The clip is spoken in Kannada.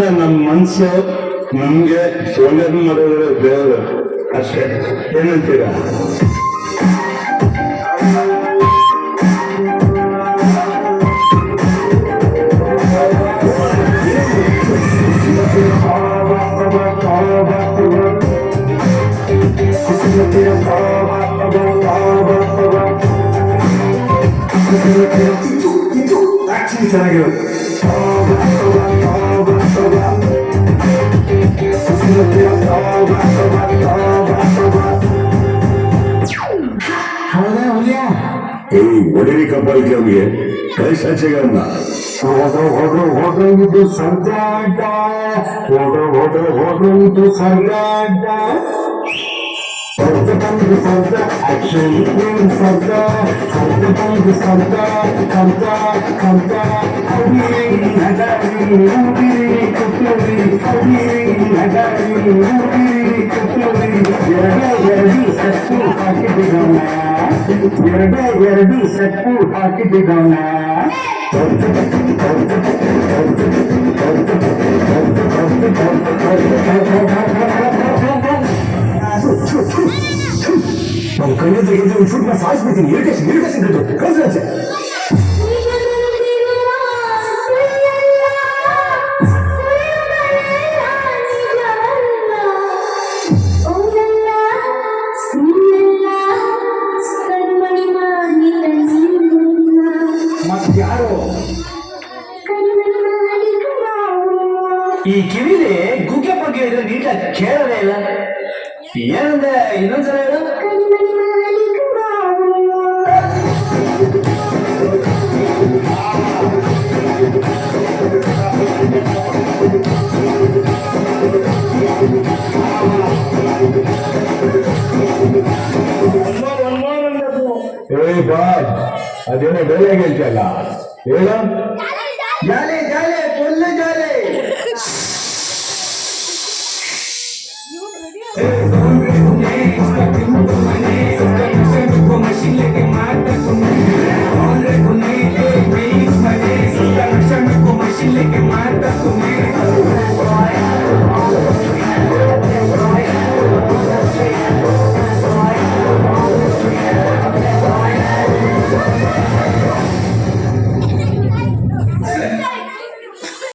ನಮ್ಮ ಮನ್ಸು ನಮ್ಗೆ ಒಳ್ಳೇದು ಮಾಡೋದು ದೇವರು ಅಷ್ಟೇ. ಏನಂತೀರಾ? ಚೆನ್ನಾಗಿರೋದು ಹೊಡಿರಿ ಕಬ್ಬಲ್ಗೆ ಅವ್ರಿಗೆ ಕಳಿಸಾಚೆಗನ್ನ ಹೊರಡುವುದು ಸರ್ಗಾಟ, ಹೊರಡುವುದು ಸರ್ಗಾಟ. ಸರ್ಗಂದು ಸರ್ಗ ಆಕ್ಷನ್ ಸರ್ಗ, ಸರ್ಗಂದು ಸರ್ಗ ಕಂತ ಕಂತ. ಅಡಿರಿ ನಗರಿ ಊದಿರಿ ಕುತ್ತೂರಿ, ಅಡಿರಿ ನಗರಿ ಊದಿರಿ ಕುತ್ತೂರಿ. ಎರಡು ಸತ್ತು ಹಾಕಿಬಿಡೋಣ, ಎರಡು ಸತ್ತು ಹಾಕಿಬಿಡೋಣ. ನಾನು ಕಣ್ಣು ತೆಗೆದು ಫುಡ್ ನ ಸಾಯಿಸ್ಬಿಡ್ತೀನಿ. ಇರಿಟೇಷನ್ ಕಳ್ಸಿ. ಯಾರು ಈ ಕಿವಿಲಿ ಗುಗ್ಗೆ ಬಗ್ಗೆ ಇದ್ರೆ ನೀಟಾಗಿ ಕೇಳಲೇ ಇಲ್ಲ. ಏನಂದ್ರೆ ಇನ್ನೊಂದ್ಸಲ ಹೇಳ. ಏ ಬಾ, ಅದೇನೋ ಡೈಲಾಗ್ ಹೇಳ್ತಿಯಲ್ಲ, ಹೇಳ.